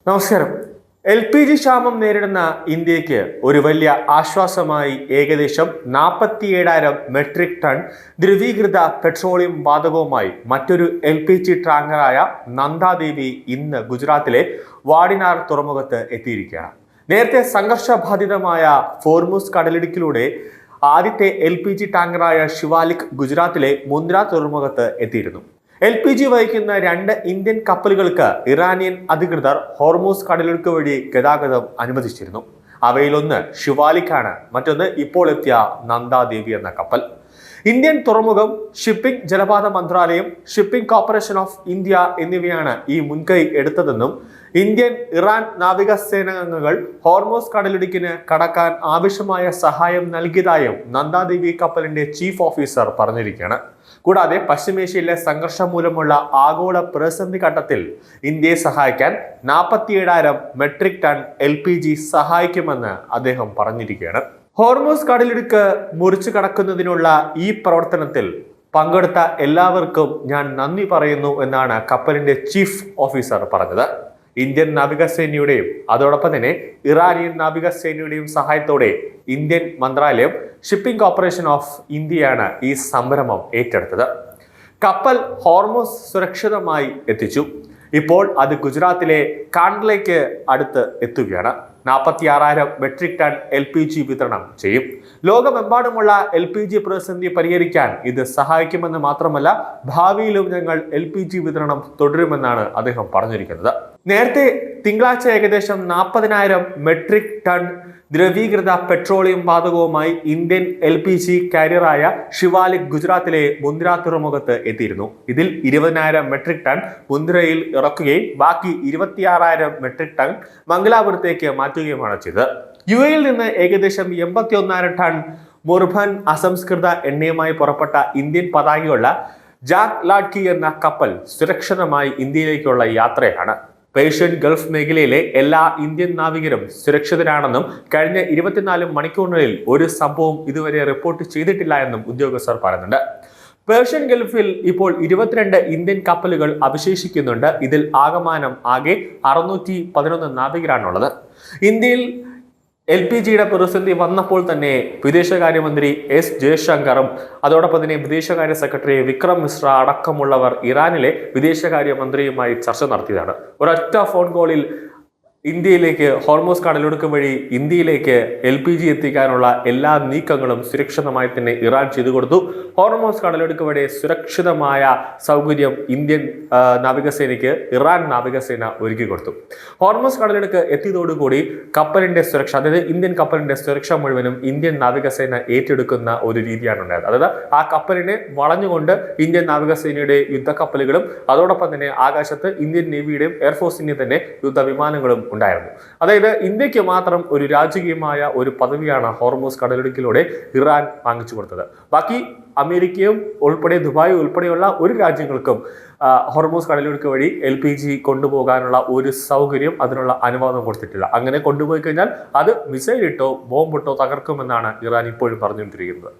നമസ്കാരം. LPG ക്ഷാമം നേരിടുന്ന ഇന്ത്യക്ക് ഒരു വലിയ ആശ്വാസമായി ഏകദേശം 47,000 മെട്രിക് ടൺ ദ്രവീകൃത പെട്രോളിയം വാതകവുമായി മറ്റൊരു LPG ടാങ്കറായ നന്ദാദേവി ഇന്ന് ഗുജറാത്തിലെ വാടിനാർ തുറമുഖത്ത് എത്തിയിരിക്കുകയാണ്. നേരത്തെ സംഘർഷബാധിതമായ ഹോർമുസ് കടലിടുക്കിലൂടെ ആദ്യത്തെ LPG ടാങ്കറായ ശിവാലിക് ഗുജറാത്തിലെ മുന്ദ്ര തുറമുഖത്ത് എത്തിയിരുന്നു. LPG വഹിക്കുന്ന 2 ഇന്ത്യൻ കപ്പലുകൾക്ക് ഇറാനിയൻ അധികൃതർ ഹോർമൂസ് കടലിടുക്ക് വഴി ഗതാഗതം അനുവദിച്ചിരുന്നു. അവയിലൊന്ന് ശിവാലിക്കാണ്, മറ്റൊന്ന് ഇപ്പോൾ എത്തിയ നന്ദാദേവി എന്ന കപ്പൽ. ഇന്ത്യൻ തുറമുഖം, ഷിപ്പിംഗ് ജലപാത മന്ത്രാലയം, ഷിപ്പിംഗ് കോർപ്പറേഷൻ ഓഫ് ഇന്ത്യ എന്നിവയാണ് ഈ മുൻകൈ എടുത്തതെന്നും ഇന്ത്യൻ ഇറാൻ നാവികസേനാംഗങ്ങൾ ഹോർമൂസ് കടലിടുക്കിന് കടക്കാൻ ആവശ്യമായ സഹായം നൽകിയതായും നന്ദാദേവി കപ്പലിന്റെ ചീഫ് ഓഫീസർ പറഞ്ഞിരിക്കുകയാണ്. കൂടാതെ പശ്ചിമേഷ്യയിലെ സംഘർഷം മൂലമുള്ള ആഗോള പ്രതിസന്ധി ഘട്ടത്തിൽ ഇന്ത്യയെ സഹായിക്കാൻ 47,000 മെട്രിക് ടൺ LPG സഹായിക്കുമെന്ന് അദ്ദേഹം പറഞ്ഞിരിക്കുകയാണ്. ഹോർമൂസ് കടലിടുക്ക് മുറിച്ചു കടക്കുന്നതിനുള്ള ഈ പ്രവർത്തനത്തിൽ പങ്കെടുത്ത എല്ലാവർക്കും ഞാൻ നന്ദി പറയുന്നു എന്നാണ് കപ്പലിന്റെ ചീഫ് ഓഫീസർ പറഞ്ഞത്. ഇന്ത്യൻ നാവികസേനയുടെയും അതോടൊപ്പം തന്നെ ഇറാനിയൻ നാവികസേനയുടെയും സഹായത്തോടെ ഇന്ത്യൻ മന്ത്രാലയം, ഷിപ്പിംഗ് കോർപ്പറേഷൻ ഓഫ് ഇന്ത്യയാണ് ഈ സംരംഭം ഏറ്റെടുത്തത്. കപ്പൽ ഹോർമൂസ് സുരക്ഷിതമായി എത്തിച്ചു. ഇപ്പോൾ അത് ഗുജറാത്തിലെ കാണ്ഡ്ലയ്ക്ക് അടുത്ത് എത്തുകയാണ്. 46,000 മെട്രിക് ടൺ LPG വിതരണം ചെയ്യും. ലോകമെമ്പാടുമുള്ള LPG പ്രതിസന്ധി പരിഹരിക്കാൻ ഇത് സഹായിക്കുമെന്ന് മാത്രമല്ല, ഭാവിയിലും ഞങ്ങൾ LPG വിതരണം തുടരുമെന്നാണ് അദ്ദേഹം പറഞ്ഞിരിക്കുന്നത്. നേരത്തെ തിങ്കളാഴ്ച ഏകദേശം 40,000 മെട്രിക് ടൺ ദ്രവീകൃത പെട്രോളിയം വാതകവുമായി ഇന്ത്യൻ LPG കാരിയറായ ശിവാലിക് ഗുജറാത്തിലെ മുന്ദ്ര തുറമുഖത്ത് എത്തിയിരുന്നു. ഇതിൽ 20,000 മെട്രിക് ടൺ മുന്ദ്രയിൽ ഇറക്കുകയും ബാക്കി 26,000 മെട്രിക് ടൺ മംഗലാപുരത്തേക്ക് മാറ്റുകയുമാണ് ചെയ്തത്. UAE നിന്ന് ഏകദേശം 81,000 ടൺ മുർഭൻ അസംസ്കൃത എണ്ണയുമായി പുറപ്പെട്ട ഇന്ത്യൻ പതാകയുള്ള ജാക് ലാഡ്കി എന്ന കപ്പൽ സുരക്ഷിതമായി ഇന്ത്യയിലേക്കുള്ള യാത്രയാണ്. പേർഷ്യൻ ഗൾഫ് മേഖലയിലെ എല്ലാ ഇന്ത്യൻ നാവികരും സുരക്ഷിതരാണെന്നും കഴിഞ്ഞ 24 മണിക്കൂറിനുള്ളിൽ ഒരു സംഭവം ഇതുവരെ റിപ്പോർട്ട് ചെയ്തിട്ടില്ല എന്നും ഉദ്യോഗസ്ഥർ പറയുന്നുണ്ട്. പേർഷ്യൻ ഗൾഫിൽ ഇപ്പോൾ 22 ഇന്ത്യൻ കപ്പലുകൾ അവശേഷിക്കുന്നുണ്ട്. ഇതിൽ ആകെ 611 നാവികരാണുള്ളത്. ഇന്ത്യയിൽ LPGയുടെ പ്രതിസന്ധി വന്നപ്പോൾ തന്നെ വിദേശകാര്യമന്ത്രി S ജയശങ്കറും അതോടൊപ്പം തന്നെ വിദേശകാര്യ സെക്രട്ടറി വിക്രം മിശ്ര അടക്കമുള്ളവർ ഇറാനിലെ വിദേശകാര്യമന്ത്രിയുമായി ചർച്ച നടത്തിയതാണ്. ഒരൊറ്റ ഫോൺ കോളിൽ ഇന്ത്യയിലേക്ക് ഹോർമൂസ് കടലിടുക്ക് വഴി ഇന്ത്യയിലേക്ക് LPG എത്തിക്കാനുള്ള എല്ലാ നീക്കങ്ങളും സുരക്ഷിതമായി തന്നെ ഇറാൻ ചെയ്തു കൊടുത്തു. ഹോർമൂസ് കടലിടുക്ക് വഴി സുരക്ഷിതമായ സൗകര്യം ഇന്ത്യൻ നാവികസേനയ്ക്ക് ഇറാൻ നാവികസേന ഒരുക്കി കൊടുത്തു. ഹോർമൂസ് കടലിടുക്ക് എത്തിയതോടുകൂടി കപ്പലിന്റെ സുരക്ഷ, അതായത് ഇന്ത്യൻ കപ്പലിന്റെ സുരക്ഷ മുഴുവനും ഇന്ത്യൻ നാവികസേന ഏറ്റെടുക്കുന്ന ഒരു രീതിയാണ് ഉണ്ടായത്. അതായത് ആ കപ്പലിനെ വളഞ്ഞുകൊണ്ട് ഇന്ത്യൻ നാവികസേനയുടെ യുദ്ധക്കപ്പലുകളും അതോടൊപ്പം തന്നെ ആകാശത്ത് ഇന്ത്യൻ നേവിയുടെയും എയർഫോഴ്സിന്റെയും തന്നെ യുദ്ധവിമാനങ്ങളും ഉണ്ടായിരുന്നു. അതായത് ഇന്ത്യക്ക് മാത്രം ഒരു രാജകീയമായ ഒരു പദവിയാണ് ഹോർമൂസ് കടലിടുക്കിലൂടെ ഇറാൻ വാങ്ങിച്ചു കൊടുത്തത്. ബാക്കി അമേരിക്കയും ഉൾപ്പെടെ ദുബായ് ഉൾപ്പെടെയുള്ള ഒരു രാജ്യങ്ങൾക്കും ഹോർമൂസ് കടലിടുക്ക് വഴി LPG കൊണ്ടുപോകാനുള്ള ഒരു സൗകര്യം, അതിനുള്ള അനുവാദം കൊടുത്തിട്ടില്ല. അങ്ങനെ കൊണ്ടുപോയി കഴിഞ്ഞാൽ അത് മിസൈൽ ഇട്ടോ ബോംബിട്ടോ തകർക്കുമെന്നാണ് ഇറാൻ ഇപ്പോഴും പറഞ്ഞുകൊണ്ടിരിക്കുന്നത്.